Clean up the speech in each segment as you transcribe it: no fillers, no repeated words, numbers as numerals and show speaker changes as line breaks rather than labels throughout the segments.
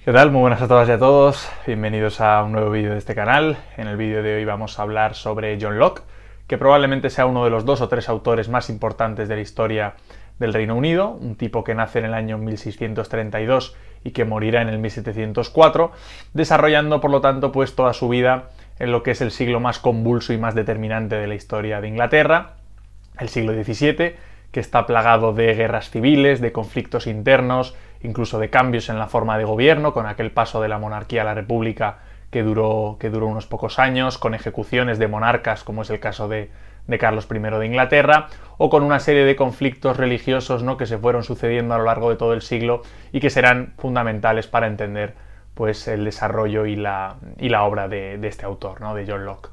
¿Qué tal? Muy buenas a todas y a todos. Bienvenidos a un nuevo vídeo de este canal. En el vídeo de hoy vamos a hablar sobre John Locke, que probablemente sea uno de los 2 o 3 autores más importantes de la historia del Reino Unido, un tipo que nace en el año 1632 y que morirá en el 1704, desarrollando por lo tanto pues toda su vida en lo que es el siglo más convulso y más determinante de la historia de Inglaterra, el siglo XVII, que está plagado de guerras civiles, de conflictos internos, incluso de cambios en la forma de gobierno, con aquel paso de la monarquía a la república que duró unos pocos años, con ejecuciones de monarcas, como es el caso de Carlos I de Inglaterra, o con una serie de conflictos religiosos, ¿no?, que se fueron sucediendo a lo largo de todo el siglo y que serán fundamentales para entender pues, el desarrollo y la obra de este autor, ¿no?, de John Locke.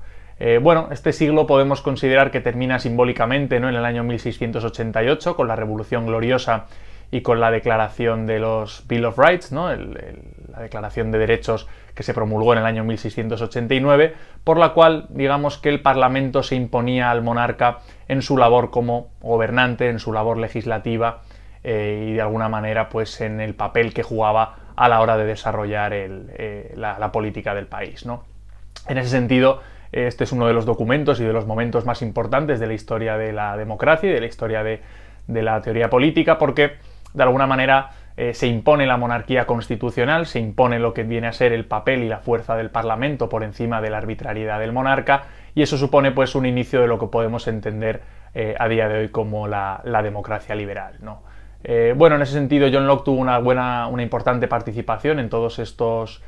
Bueno, este siglo podemos considerar que termina simbólicamente, ¿no?, en el año 1688, con la Revolución Gloriosa y con la declaración de los Bill of Rights, ¿no?, la declaración de derechos que se promulgó en el año 1689, por la cual digamos que el Parlamento se imponía al monarca en su labor como gobernante, en su labor legislativa y de alguna manera pues en el papel que jugaba a la hora de desarrollar la política del país, ¿no? En ese sentido, este es uno de los documentos y de los momentos más importantes de la historia de la democracia y de la historia de la teoría política, porque de alguna manera se impone la monarquía constitucional, se impone lo que viene a ser el papel y la fuerza del Parlamento por encima de la arbitrariedad del monarca, y eso supone pues un inicio de lo que podemos entender a día de hoy como la democracia liberal, ¿no? Bueno, en ese sentido John Locke tuvo una importante participación en todos estos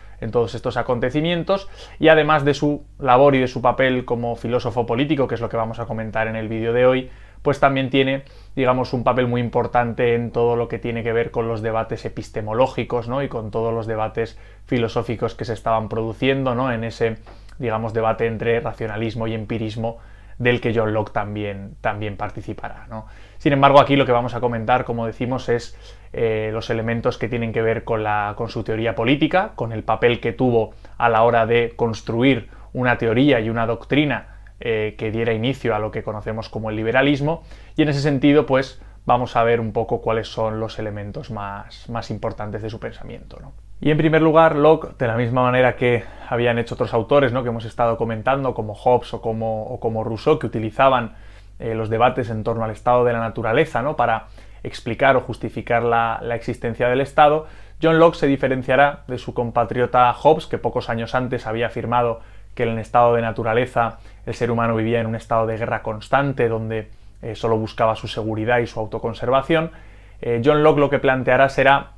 acontecimientos, y además de su labor y de su papel como filósofo político, que es lo que vamos a comentar en el vídeo de hoy, pues también tiene, digamos, un papel muy importante en todo lo que tiene que ver con los debates epistemológicos, ¿no?, y con todos los debates filosóficos que se estaban produciendo, ¿no?, en ese, digamos, debate entre racionalismo y empirismo del que John Locke también participará, ¿no? Sin embargo, aquí lo que vamos a comentar, como decimos, es los elementos que tienen que ver con su teoría política, con el papel que tuvo a la hora de construir una teoría y una doctrina que diera inicio a lo que conocemos como el liberalismo, y en ese sentido pues vamos a ver un poco cuáles son los elementos más importantes de su pensamiento, ¿no? Y en primer lugar, Locke, de la misma manera que habían hecho otros autores, ¿no?, que hemos estado comentando, como Hobbes o como Rousseau, que utilizaban los debates en torno al estado de la naturaleza, ¿no?, para explicar o justificar la existencia del Estado, John Locke se diferenciará de su compatriota Hobbes, que pocos años antes había afirmado que en el estado de naturaleza el ser humano vivía en un estado de guerra constante, donde solo buscaba su seguridad y su autoconservación. John Locke lo que planteará será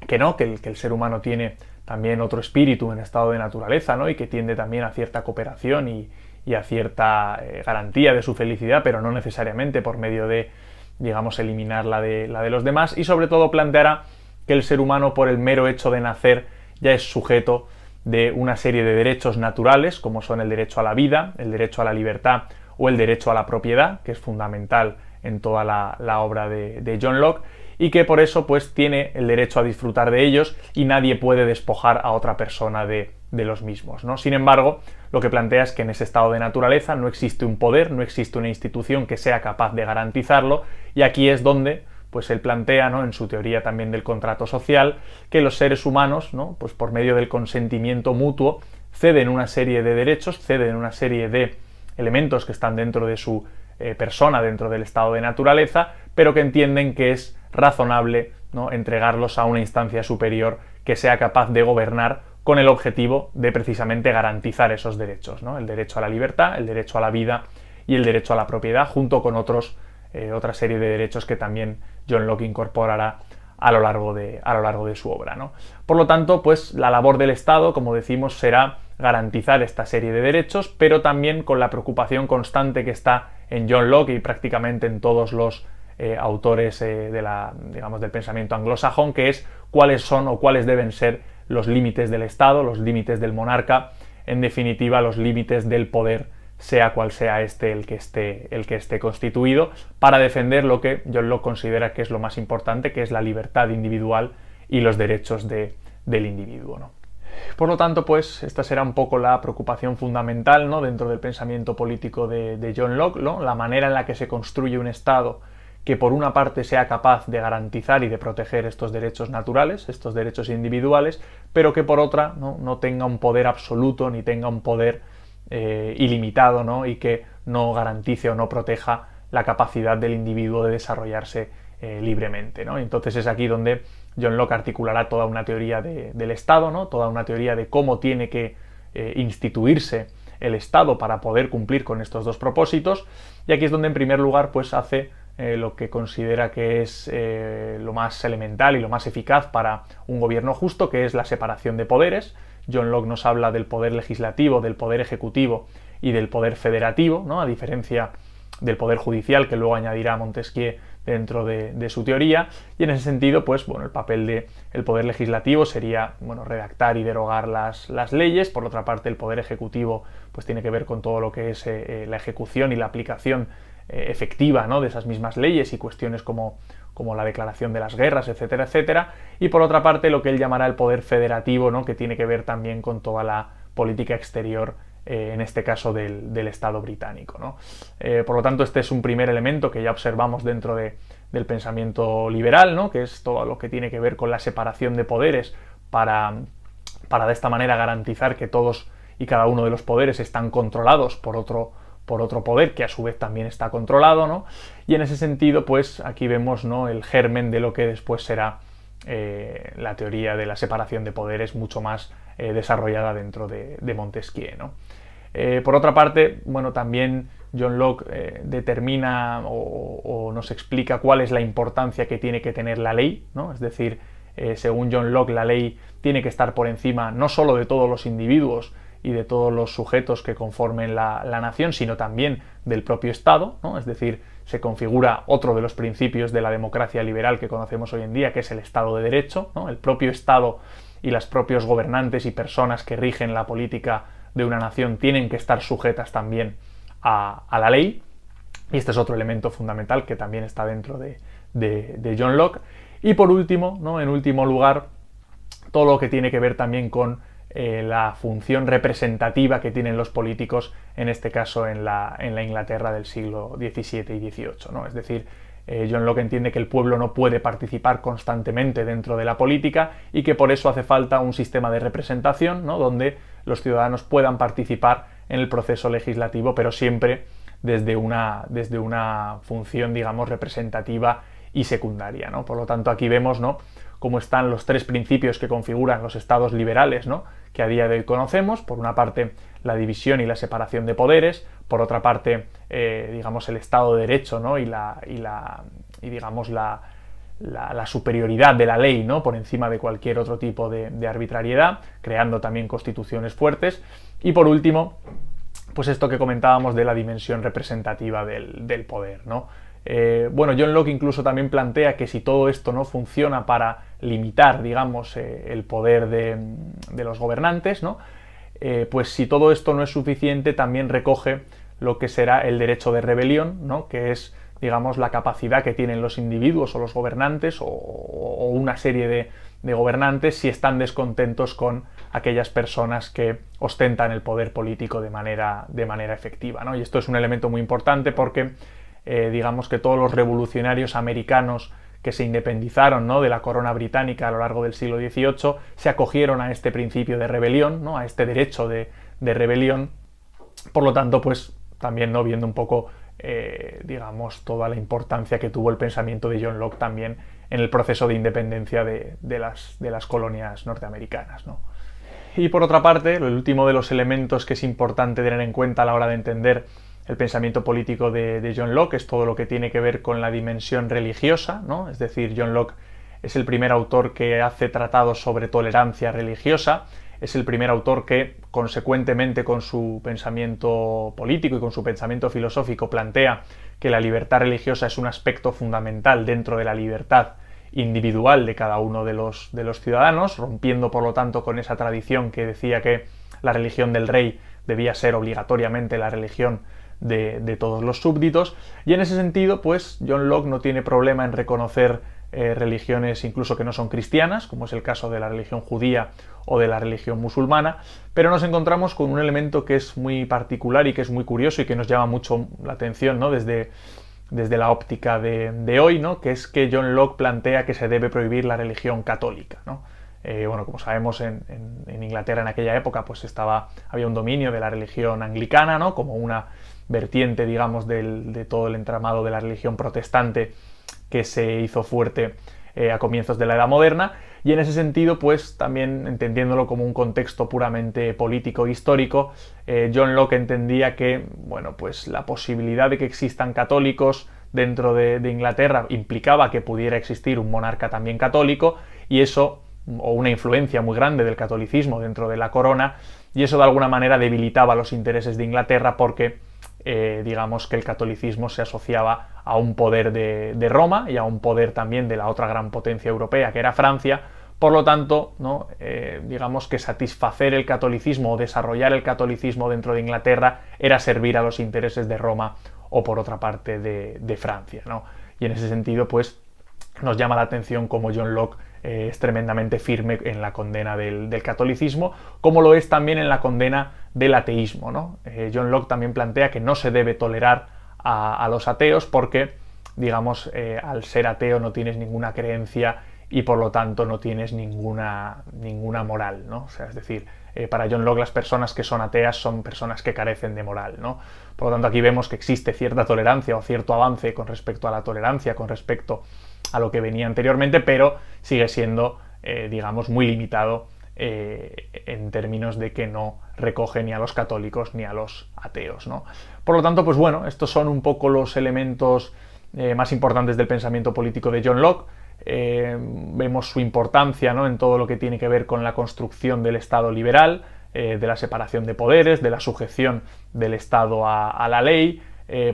que no, que el ser humano tiene también otro espíritu en estado de naturaleza, ¿no?, y que tiende también a cierta cooperación y a cierta garantía de su felicidad, pero no necesariamente por medio de, digamos, eliminar la de los demás, y sobre todo planteará que el ser humano, por el mero hecho de nacer, ya es sujeto de una serie de derechos naturales, como son el derecho a la vida, el derecho a la libertad o el derecho a la propiedad, que es fundamental en toda la obra de John Locke, y que por eso pues tiene el derecho a disfrutar de ellos y nadie puede despojar a otra persona de los mismos, ¿no? Sin embargo, lo que plantea es que en ese estado de naturaleza no existe un poder, no existe una institución que sea capaz de garantizarlo, y aquí es donde pues él plantea, ¿no?, en su teoría también del contrato social, que los seres humanos, ¿no?, pues por medio del consentimiento mutuo ceden una serie de derechos, ceden una serie de elementos que están dentro de su persona, dentro del estado de naturaleza, pero que entienden que es razonable, ¿no?, entregarlos a una instancia superior que sea capaz de gobernar con el objetivo de precisamente garantizar esos derechos, ¿no?, el derecho a la libertad, el derecho a la vida y el derecho a la propiedad, junto con otra serie de derechos que también John Locke incorporará a lo largo de su obra, ¿no? Por lo tanto, pues la labor del Estado, como decimos, será garantizar esta serie de derechos, pero también con la preocupación constante que está en John Locke y prácticamente en todos los autores del pensamiento anglosajón, que es cuáles son o cuáles deben ser los límites del Estado, los límites del monarca, en definitiva los límites del poder, sea cual sea el que esté constituido, para defender lo que John Locke considera que es lo más importante, que es la libertad individual y los derechos del individuo, ¿no? Por lo tanto, pues esta será un poco la preocupación fundamental, ¿no?, dentro del pensamiento político de John Locke, ¿no?, la manera en la que se construye un Estado que por una parte sea capaz de garantizar y de proteger estos derechos naturales, estos derechos individuales, pero que por otra no tenga un poder absoluto ni tenga un poder ilimitado, ¿no? Y que no garantice o no proteja la capacidad del individuo de desarrollarse libremente, ¿no? Entonces es aquí donde John Locke articulará toda una teoría del Estado, ¿no? Toda una teoría de cómo tiene que instituirse el Estado para poder cumplir con estos dos propósitos, y aquí es donde en primer lugar pues hace lo que considera que es lo más elemental y lo más eficaz para un gobierno justo, que es la separación de poderes. John Locke nos habla del poder legislativo, del poder ejecutivo y del poder federativo, ¿no? A diferencia del poder judicial, que luego añadirá Montesquieu dentro de su teoría, y en ese sentido, pues bueno, el papel del poder legislativo sería, bueno, redactar y derogar las leyes. Por otra parte, el poder ejecutivo pues tiene que ver con todo lo que es la ejecución y la aplicación efectiva, ¿no? De esas mismas leyes y cuestiones como la declaración de las guerras, etcétera, etcétera. Y por otra parte, lo que él llamará el poder federativo, ¿no? Que tiene que ver también con toda la política exterior, en este caso del Estado británico, ¿no? Por lo tanto, este es un primer elemento que ya observamos dentro del pensamiento liberal, ¿no? Que es todo lo que tiene que ver con la separación de poderes para de esta manera garantizar que todos y cada uno de los poderes están controlados por otro poder que a su vez también está controlado, ¿no? Y en ese sentido, pues aquí vemos, ¿no?, el germen de lo que después será la teoría de la separación de poderes mucho más desarrollada dentro de Montesquieu, ¿no? Por otra parte, bueno, también John Locke determina o nos explica cuál es la importancia que tiene que tener la ley, ¿no? Es decir, según John Locke, la ley tiene que estar por encima no solo de todos los individuos y de todos los sujetos que conformen la nación, sino también del propio Estado, ¿no? Es decir, se configura otro de los principios de la democracia liberal que conocemos hoy en día, que es el Estado de Derecho, ¿no? El propio Estado y los propios gobernantes y personas que rigen la política de una nación tienen que estar sujetas también a la ley, y este es otro elemento fundamental que también está dentro de John Locke. Y por último, ¿no?, en último lugar, todo lo que tiene que ver también con la función representativa que tienen los políticos, en este caso en la Inglaterra del siglo XVII y XVIII, ¿no? Es decir, John Locke entiende que el pueblo no puede participar constantemente dentro de la política y que por eso hace falta un sistema de representación, ¿no?, donde los ciudadanos puedan participar en el proceso legislativo, pero siempre desde una función, digamos, representativa y secundaria, ¿no? Por lo tanto, aquí vemos, ¿no?, cómo están los tres principios que configuran los estados liberales, ¿no?, que a día de hoy conocemos. Por una parte, la división y la separación de poderes; por otra parte, digamos, el Estado de Derecho, ¿no?, y digamos la superioridad de la ley, ¿no?, por encima de cualquier otro tipo de arbitrariedad, creando también constituciones fuertes; y por último, pues esto que comentábamos de la dimensión representativa del poder, ¿no? Bueno, John Locke incluso también plantea que si todo esto no funciona para limitar, digamos, el poder de los gobernantes, ¿no?, pues si todo esto no es suficiente, también recoge lo que será el derecho de rebelión, ¿no?, que es, digamos, la capacidad que tienen los individuos o los gobernantes o una serie de gobernantes si están descontentos con aquellas personas que ostentan el poder político de manera efectiva, ¿no? Y esto es un elemento muy importante porque digamos que todos los revolucionarios americanos que se independizaron, ¿no?, de la corona británica a lo largo del siglo XVIII se acogieron a este principio de rebelión, ¿no?, a este derecho de rebelión. Por lo tanto, pues también, ¿no?, viendo un poco digamos, toda la importancia que tuvo el pensamiento de John Locke también en el proceso de independencia de las colonias norteamericanas, ¿no? Y por otra parte, el último de los elementos que es importante tener en cuenta a la hora de entender el pensamiento político de John Locke es todo lo que tiene que ver con la dimensión religiosa, ¿no? Es decir, John Locke es el primer autor que hace tratados sobre tolerancia religiosa, es el primer autor que, consecuentemente con su pensamiento político y con su pensamiento filosófico, plantea que la libertad religiosa es un aspecto fundamental dentro de la libertad individual de cada uno de los ciudadanos, rompiendo por lo tanto con esa tradición que decía que la religión del rey debía ser obligatoriamente la religión de todos los súbditos. Y en ese sentido, pues John Locke no tiene problema en reconocer religiones incluso que no son cristianas, como es el caso de la religión judía o de la religión musulmana, pero nos encontramos con un elemento que es muy particular y que es muy curioso y que nos llama mucho la atención, ¿no?, desde desde la óptica de hoy, ¿no? Que es que John Locke plantea que se debe prohibir la religión católica, ¿no? Bueno, como sabemos, en Inglaterra en aquella época pues había un dominio de la religión anglicana, ¿no? Como una vertiente, digamos, de todo el entramado de la religión protestante que se hizo fuerte a comienzos de la Edad Moderna, y en ese sentido, pues también entendiéndolo como un contexto puramente político e histórico, John Locke entendía que, bueno, pues la posibilidad de que existan católicos dentro de Inglaterra implicaba que pudiera existir un monarca también católico, y eso, o una influencia muy grande del catolicismo dentro de la corona, y eso de alguna manera debilitaba los intereses de Inglaterra porque digamos que el catolicismo se asociaba a un poder de Roma y a un poder también de la otra gran potencia europea que era Francia. Por lo tanto, ¿no? Digamos que satisfacer el catolicismo o desarrollar el catolicismo dentro de Inglaterra era servir a los intereses de Roma o por otra parte de Francia, ¿no? Y en ese sentido, pues nos llama la atención cómo John Locke es tremendamente firme en la condena del catolicismo, como lo es también en la condena del ateísmo, ¿no? John Locke también plantea que no se debe tolerar a los ateos porque, digamos, al ser ateo no tienes ninguna creencia y por lo tanto no tienes ninguna moral, ¿no? O sea, es decir, para John Locke las personas que son ateas son personas que carecen de moral, ¿no? Por lo tanto aquí vemos que existe cierta tolerancia o cierto avance con respecto a la tolerancia, con respecto a lo que venía anteriormente, pero sigue siendo, digamos, muy limitado en términos de que no recoge ni a los católicos ni a los ateos, ¿no? Por lo tanto, pues bueno, estos son un poco los elementos más importantes del pensamiento político de John Locke. Vemos su importancia, ¿no? En todo lo que tiene que ver con la construcción del Estado liberal, de la separación de poderes, de la sujeción del Estado a la ley.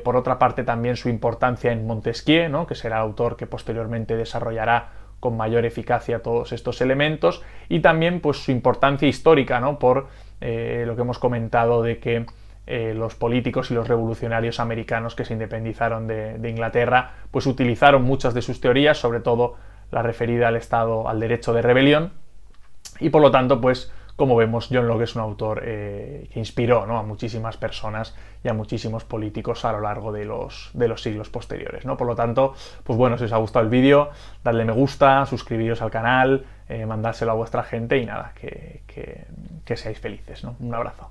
Por otra parte, también su importancia en Montesquieu, ¿no? Que será el autor que posteriormente desarrollará con mayor eficacia todos estos elementos, y también pues su importancia histórica, ¿no? Por lo que hemos comentado de que los políticos y los revolucionarios americanos que se independizaron de Inglaterra pues utilizaron muchas de sus teorías, sobre todo la referida al Estado, al derecho de rebelión, y por lo tanto, pues como vemos, John Locke es un autor que inspiró, ¿no? A muchísimas personas y a muchísimos políticos a lo largo de los siglos posteriores, ¿no? Por lo tanto, pues bueno, si os ha gustado el vídeo, dadle me gusta, suscribiros al canal, mandárselo a vuestra gente y nada, que seáis felices, ¿no? Un abrazo.